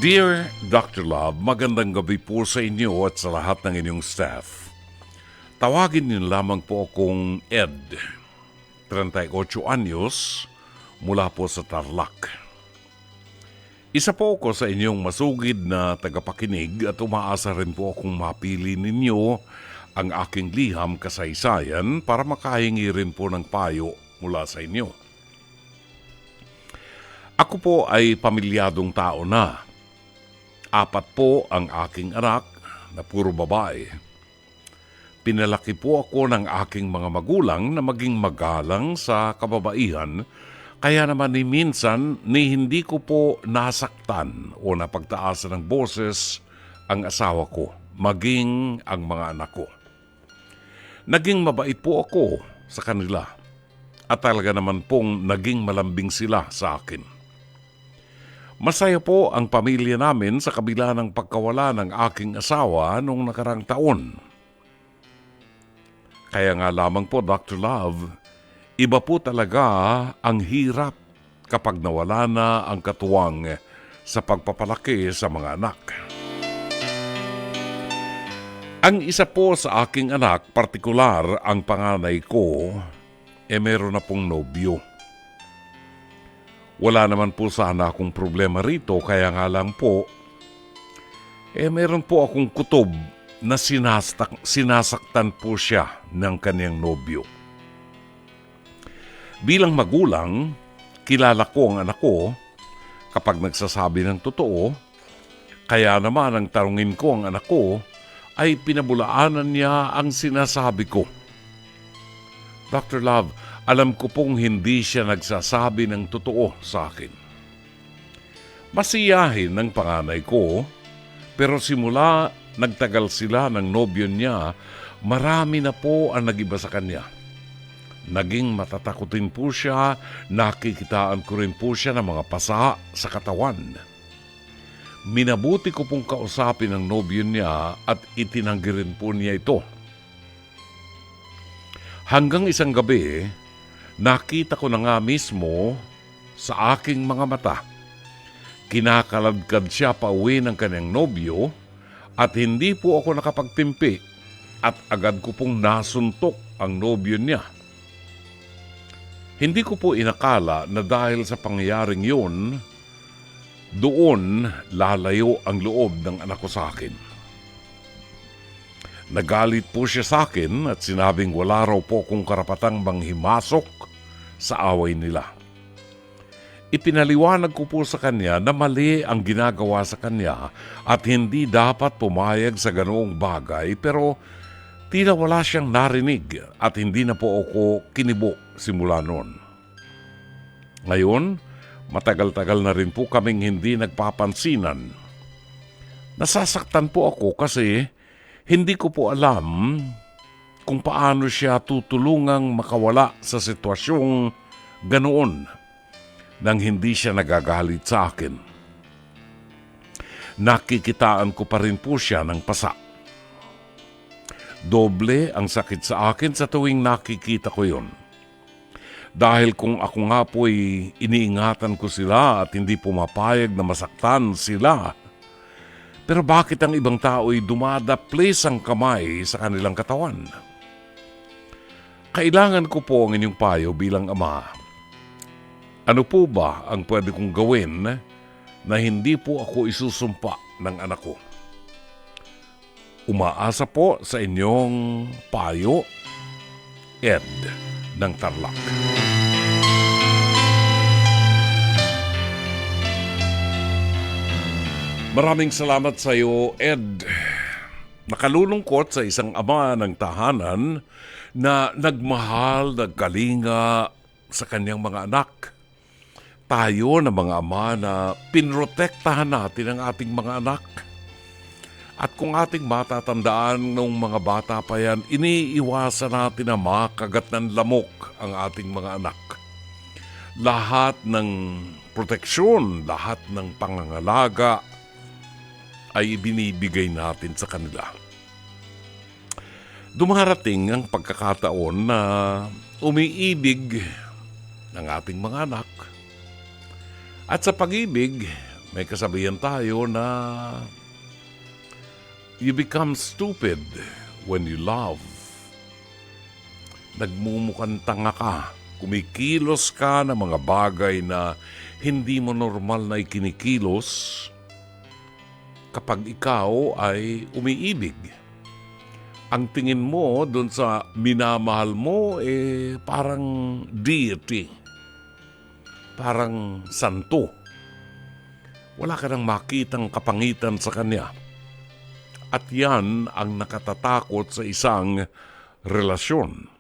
Dear Dr. Love, magandang gabi po sa inyo at sa lahat ng inyong staff. Tawagin niyo lamang po akong Ed, 38 anyos, mula po sa Tarlac. Isa po ako sa inyong masugid na tagapakinig at umaasa rin po akong mapili ninyo ang aking liham kasaysayan para makahingi rin po ng payo mula sa inyo. Ako po ay pamilyadong tao na. 4 po ang aking anak na puro babae. Pinalaki po ako ng aking mga magulang na maging magalang sa kababaihan, kaya naman ni minsan ni hindi ko po nasaktan o napagtaasan ng boses ang asawa ko, maging ang mga anak ko. Naging mabait po ako sa kanila at talaga naman pong naging malambing sila sa akin. Masaya po ang pamilya namin sa kabila ng pagkawala ng aking asawa noong nakarang taon. Kaya nga lamang po, Dr. Love, iba po talaga ang hirap kapag nawala na ang katuwang sa pagpapalaki sa mga anak. Ang isa po sa aking anak, partikular ang panganay ko, meron na pong nobyo. Wala naman po sana akong problema rito, kaya nga lang po, meron po akong kutob na sinasaktan po siya ng kanyang nobyo. Bilang magulang, kilala ko ang anak ko kapag nagsasabi ng totoo, kaya naman ang tanungin ko ang anak ko ay pinabulaanan niya ang sinasabi ko. Dr. Love, alam ko pong hindi siya nagsasabi ng totoo sa akin. Masiyahin ng panganay ko, pero simula nagtagal sila ng nobyo niya, marami na po ang nagiba sa kanya. Naging matatakutin po siya, nakikitaan ko rin po siya ng mga pasa sa katawan. Minabuti ko pong kausapin ang nobyo niya at itinanggi rin po niya ito. Hanggang isang gabi, nakita ko na nga mismo sa aking mga mata. Kinakaladkad siya pa uwi ng kanyang nobyo at hindi po ako nakapagtimpi at agad ko pong nasuntok ang nobyo niya. Hindi ko po inakala na dahil sa pangyayaring yun, doon lalayo ang loob ng anak ko sa akin. Nagalit po siya sa akin at sinabing wala raw po kung karapatang manghimasok sa away nila. Ipinaliwanag ko po sa kanya na mali ang ginagawa sa kanya at hindi dapat pumayag sa ganoong bagay, pero tila wala siyang narinig at hindi na po ako kinibo simula noon. Ngayon, matagal-tagal na rin po kaming hindi nagpapansinan. Nasasaktan po ako kasi hindi ko po alam kung paano siya tutulungang makawala sa sitwasyong ganoon nang hindi siya nagagalit sa akin. Nakikitaan ko pa rin po siya ng pasa. Doble ang sakit sa akin sa tuwing nakikita ko yon. Dahil kung ako nga po'y iniingatan ko sila at hindi pumapayag na masaktan sila, pero bakit ang ibang tao'y dumadaplis ang kamay sa kanilang katawan? Kailangan ko po ang inyong payo bilang ama. Ano po ba ang pwede kong gawin na hindi po ako isusumpa ng anak ko? Umaasa po sa inyong payo, Ed ng Tarlac. Maraming salamat sa iyo, Ed. Nakalulungkot sa isang ama ng tahanan na nagmahal, nagkalinga sa kanyang mga anak. Tayo na mga ama na pinrotektahan natin ang ating mga anak. At kung ating matatandaan nung mga bata pa yan, iniiwasan natin na makagat ng lamok ang ating mga anak. Lahat ng proteksyon, lahat ng pangangalaga ay ibinibigay natin sa kanila. Dumarating ang pagkakataon na umiibig ng ating mga anak. At sa pag-ibig, May kasabihan tayo na you become stupid when you love. Nagmumukhang tanga ka. Kumikilos ka ng mga bagay na hindi mo normal na ikinikilos kapag ikaw ay umiibig. Ang tingin mo doon sa minamahal mo parang deity. Parang santo. Wala ka nang makitang kapangitan sa kanya. At yan ang nakatatakot sa isang relasyon.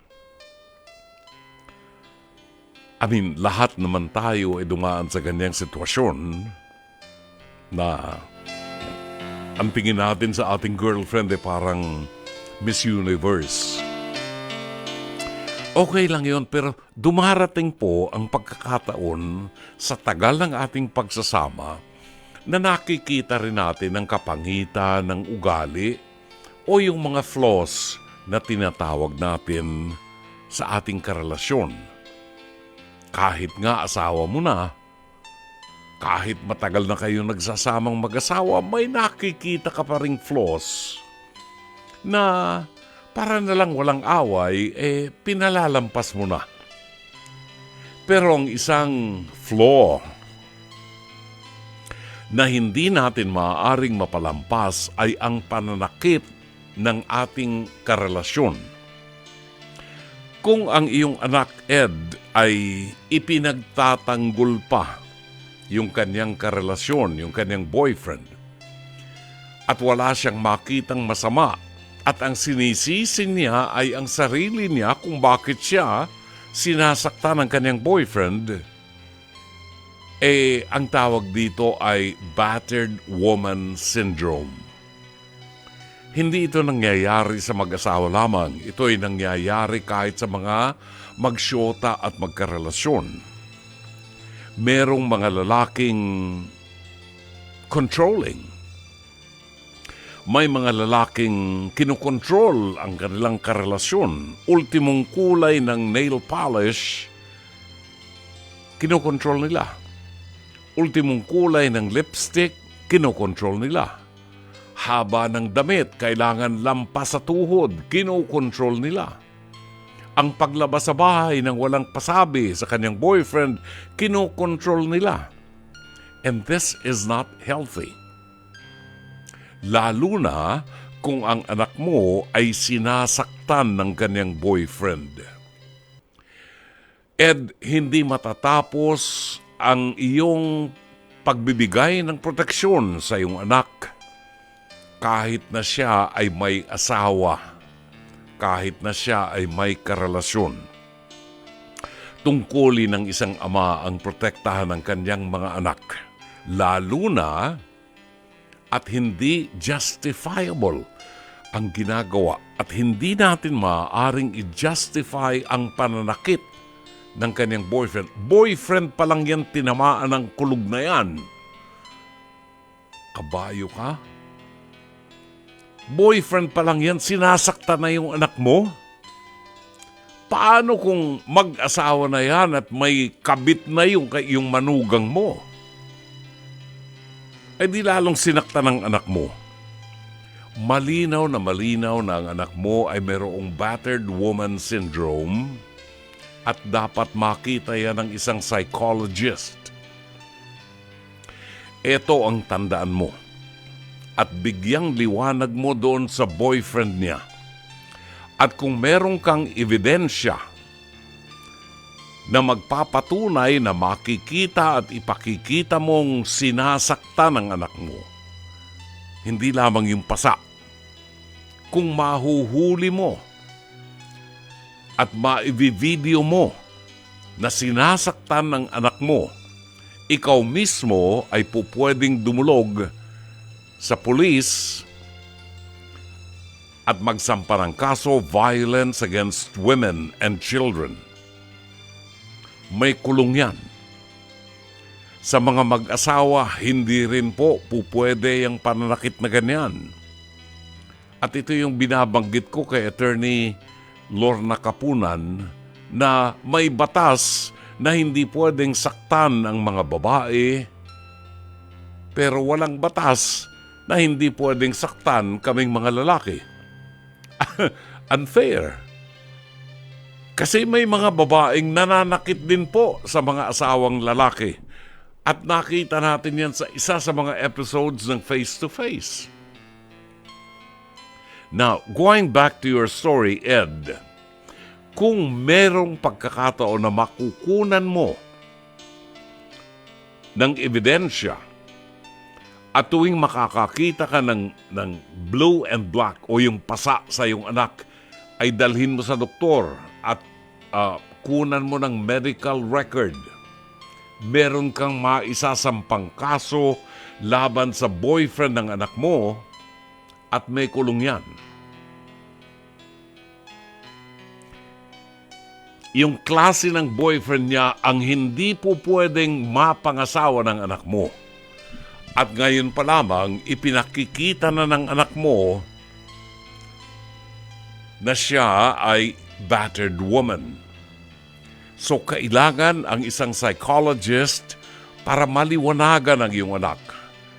Lahat naman tayo ay dumaan sa ganyang sitwasyon na ang tingin natin sa ating girlfriend ay parang Miss Universe. Okay lang yun, pero dumarating po ang pagkakataon sa tagal ng ating pagsasama na nakikita rin natin ang kapangitan ng ugali o yung mga flaws na tinatawag natin sa ating karelasyon. Kahit nga asawa mo na, kahit matagal na kayo nagsasamang mag-asawa, may nakikita ka pa ring flaws na para na lang walang away, pinalalampas mo na. Pero ang isang flaw na hindi natin maaaring mapalampas ay ang pananakit ng ating karelasyon. Kung ang iyong anak Ed ay ipinagtatanggol pa yung kanyang karelasyon, yung kanyang boyfriend, at wala siyang makitang masama, at ang sinisisi niya ay ang sarili niya kung bakit siya sinasaktan ng kanyang boyfriend, ang tawag dito ay battered woman syndrome. Hindi ito nangyayari sa mag-asawa lamang. Ito ay nangyayari kahit sa mga magsyota at magkarelasyon. Merong mga lalaking controlling. May mga lalaking kinokontrol ang kanilang karelasyon. Ultimong kulay ng nail polish, kinokontrol nila. Ultimong kulay ng lipstick, kinokontrol nila. Haba ng damit, kailangan lampas sa tuhod, kinokontrol nila. Ang paglabas sa bahay ng walang pasabi sa kanyang boyfriend, kinokontrol nila. And this is not healthy. Lalo na kung ang anak mo ay sinasaktan ng kanyang boyfriend. Ed, hindi matatapos ang iyong pagbibigay ng proteksyon sa iyong anak kahit na siya ay may asawa, kahit na siya ay may karelasyon. Tungkulin ng isang ama ang protektahan ng kanyang mga anak, lalo na at hindi justifiable ang ginagawa at hindi natin maaaring i-justify ang pananakit ng kanyang boyfriend. Boyfriend pa lang yan, tinamaan ng kulog na yan. Kabayo ka? Boyfriend pa lang yan, sinasaktan na yung anak mo? Paano kung mag-asawa na yan at may kabit na yung manugang mo? Ay di lalong sinaktan ng anak mo. Malinaw na ang anak mo ay mayroong battered woman syndrome at dapat makita yan ng isang psychologist. Ito ang tandaan mo. At bigyang liwanag mo doon sa boyfriend niya. At kung meron kang ebidensya na magpapatunay na makikita at ipakikita mong sinasaktan ng anak mo, hindi lamang yung pasa, kung mahuhuli mo at maibivideo mo na sinasaktan ng anak mo, ikaw mismo ay pupwedeng dumulog sa pulis at magsampa ng kaso violence against women and children. May kulong yan. Sa mga mag-asawa, hindi rin po pupwede yung pananakit na ganyan. At ito yung binabanggit ko kay Attorney Lorna Kapunan na may batas na hindi pwedeng saktan ang mga babae pero walang batas na hindi pwedeng saktan kaming mga lalaki. Unfair. Kasi may mga babaeng nananakit din po sa mga asawang lalaki. At nakita natin yan sa isa sa mga episodes ng Face to Face. Now, going back to your story, Ed, kung merong pagkakataon na makukunan mo ng ebidensya at tuwing makakakita ka ng blue and black o yung pasa sa iyong anak, ay dalhin mo sa doktor at kunan mo ng medical record. Meron kang maisasampang kaso laban sa boyfriend ng anak mo at may kulong yan. Yung klase ng boyfriend niya ang hindi po pwedeng mapangasawa ng anak mo. At ngayon pa lamang, ipinakikita na ng anak mo na siya ay battered woman. So, kailangan ang isang psychologist para maliwanagan ang iyong anak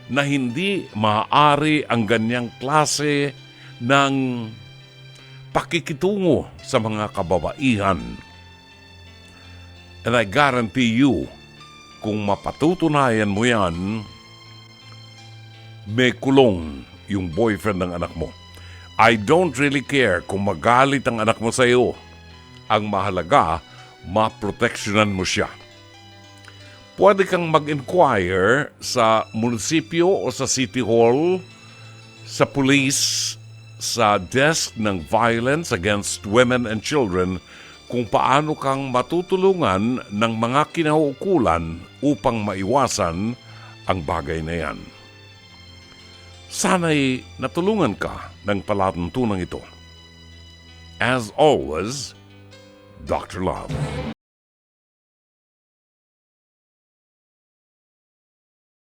na hindi maaari ang ganyang klase ng pakikitungo sa mga kababaihan. And I guarantee you, kung mapatutunayan mo yan, may kulong yung boyfriend ng anak mo. I don't really care kung magalit ang anak mo sa iyo. Ang mahalaga, maproteksyonan mo siya. Pwede kang mag-inquire sa munisipyo o sa City Hall, sa police, sa desk ng Violence Against Women and Children kung paano kang matutulungan ng mga kinauukulan upang maiwasan ang bagay na yan. Sana'y natulungan ka ng palatuntunan ito. As always, Dr. Love.